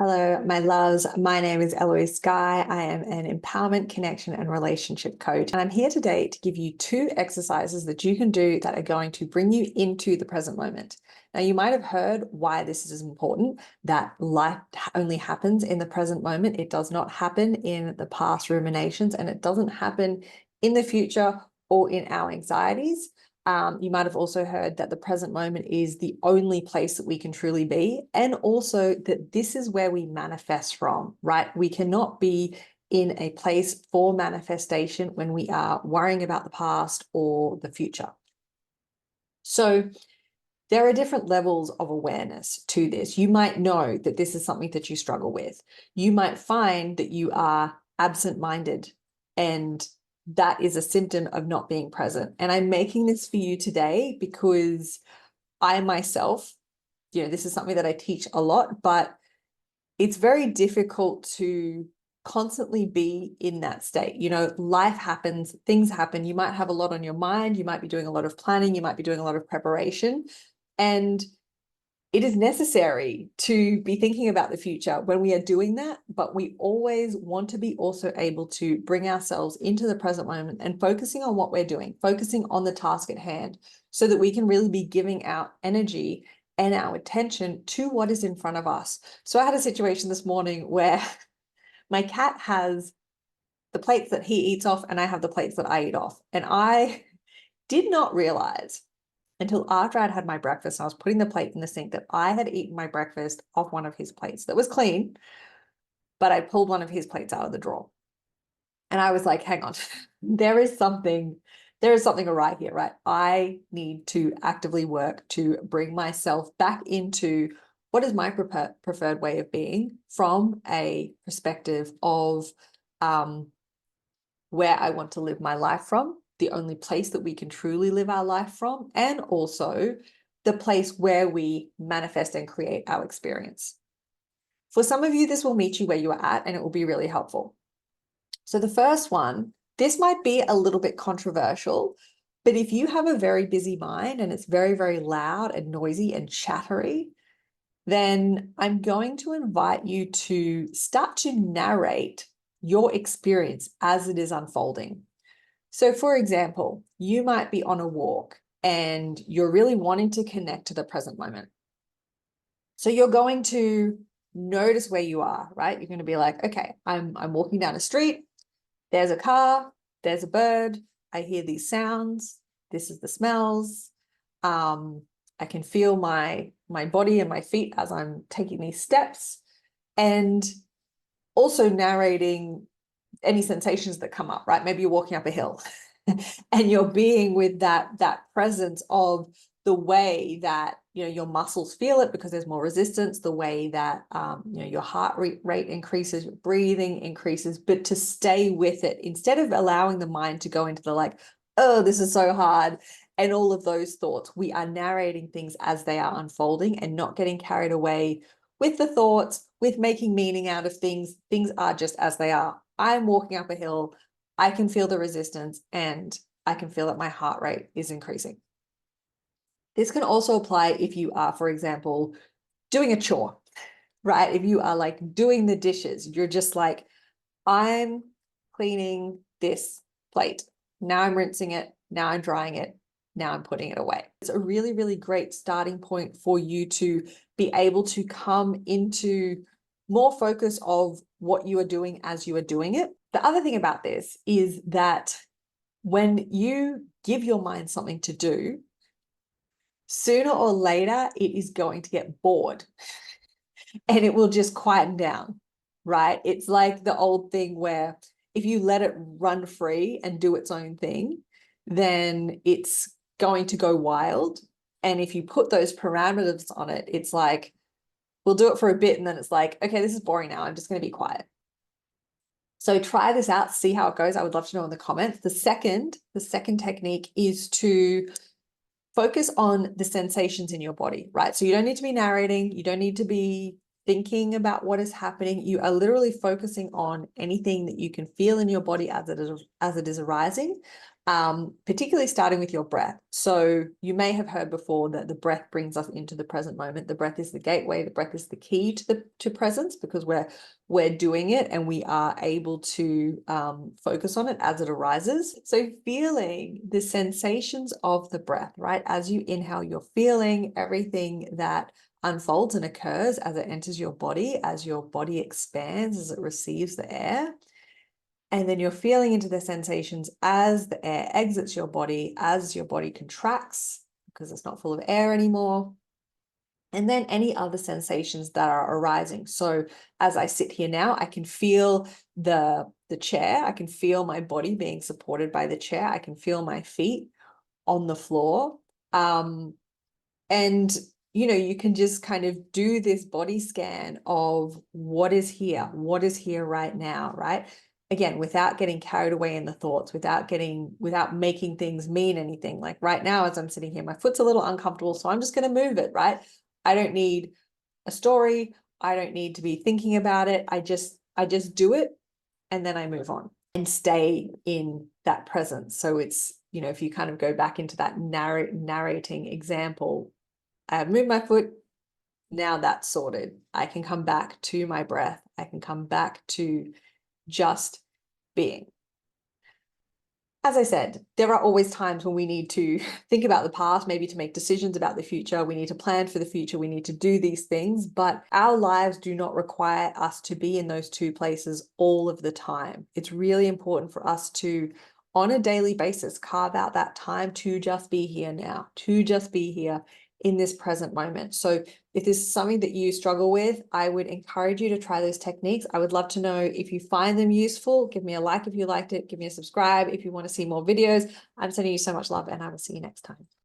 Hello, my loves. My name is Eloise Sky. I am an empowerment, connection, and relationship coach. And I'm here today to give you two exercises that you can do that are going to bring you into the present moment. Now, you might have heard why this is important, that life only happens in the present moment. It does not happen in the past ruminations, and it doesn't happen in the future or in our anxieties. You might have also heard that the present moment is the only place that we can truly be, and also that this is where we manifest from, right? We cannot be in a place for manifestation when we are worrying about the past or the future. So there are different levels of awareness to this. You might know that this is something that you struggle with. You might find that you are absent-minded, and that is a symptom of not being present. And I'm making this for you today because I myself, this is something that I teach a lot, but it's very difficult to constantly be in that state. Life happens, things happen. You might have a lot on your mind. You might be doing a lot of planning. You might be doing a lot of preparation. And it is necessary to be thinking about the future when we are doing that, but we always want to be also able to bring ourselves into the present moment and focusing on what we're doing, focusing on the task at hand, so that we can really be giving our energy and our attention to what is in front of us. So I had a situation this morning where my cat has the plates that he eats off and I have the plates that I eat off. And I did not realize until after I'd had my breakfast, and I was putting the plate in the sink, that I had eaten my breakfast off one of his plates that was clean, but I pulled one of his plates out of the drawer. And I was like, hang on, there is something awry here, right? I need to actively work to bring myself back into what is my preferred way of being, from a perspective of where I want to live my life from, the only place that we can truly live our life from, and also the place where we manifest and create our experience. For some of you, this will meet you where you are at, and it will be really helpful. So the first one, this might be a little bit controversial, but if you have a very busy mind and it's very, very loud and noisy and chattery, then I'm going to invite you to start to narrate your experience as it is unfolding. So for example, you might be on a walk and you're really wanting to connect to the present moment. So you're going to notice where you are, right? You're going to be like, okay, I'm walking down a street. There's a car, there's a bird. I hear these sounds. This is the smells. I can feel my body and my feet as I'm taking these steps, and also narrating any sensations that come up, right? Maybe you're walking up a hill and you're being with that presence of the way that, your muscles feel it because there's more resistance, the way that, your heart rate increases, your breathing increases, but to stay with it instead of allowing the mind to go into the like, oh, this is so hard, and all of those thoughts. We are narrating things as they are unfolding and not getting carried away with the thoughts, with making meaning out of things. Things are just as they are. I'm walking up a hill, I can feel the resistance, and I can feel that my heart rate is increasing. This can also apply if you are, for example, doing a chore, right? If you are like doing the dishes, you're just like, I'm cleaning this plate. Now I'm rinsing it. Now I'm drying it. Now I'm putting it away. It's a really, really great starting point for you to be able to come into more focus of what you are doing as you are doing it. The other thing about this is that when you give your mind something to do, sooner or later, it is going to get bored and it will just quieten down, right? It's like the old thing where if you let it run free and do its own thing, then it's going to go wild. And if you put those parameters on it, it's like, we'll do it for a bit and then it's like, okay, this is boring now. I'm just going to be quiet. So try this out, see how it goes. I would love to know in the comments. The second technique is to focus on the sensations in your body, right? So you don't need to be narrating. You don't need to be thinking about what is happening. You are literally focusing on anything that you can feel in your body as it is arising, particularly starting with your breath. So you may have heard before that the breath brings us into the present moment. The breath is the gateway. The breath is the key to presence, because we're doing it and we are able to focus on it as it arises. So feeling the sensations of the breath, right? As you inhale, you're feeling everything that unfolds and occurs as it enters your body, as your body expands, as it receives the air. And then you're feeling into the sensations as the air exits your body, as your body contracts because it's not full of air anymore. And then any other sensations that are arising. So as I sit here now, I can feel the chair. I can feel my body being supported by the chair. I can feel my feet on the floor. And you can just kind of do this body scan of what is here right now, right? Again, without getting carried away in the thoughts, without making things mean anything. Like right now, as I'm sitting here, my foot's a little uncomfortable, so I'm just going to move it, right? I don't need a story. I don't need to be thinking about it. I just do it, and then I move on and stay in that presence. So it's, if you kind of go back into that narrating example, I have moved my foot. Now that's sorted. I can come back to my breath. I can come back to just being. As I said, there are always times when we need to think about the past, maybe to make decisions about the future. We need to plan for the future. We need to do these things, but our lives do not require us to be in those two places all of the time. It's really important for us to, on a daily basis, carve out that time to just be here now, to just be here in this present moment. So if this is something that you struggle with, I would encourage you to try those techniques. I would love to know if you find them useful. Give me a like if you liked it. Give me a subscribe if you want to see more videos. I'm sending you so much love, and I will see you next time.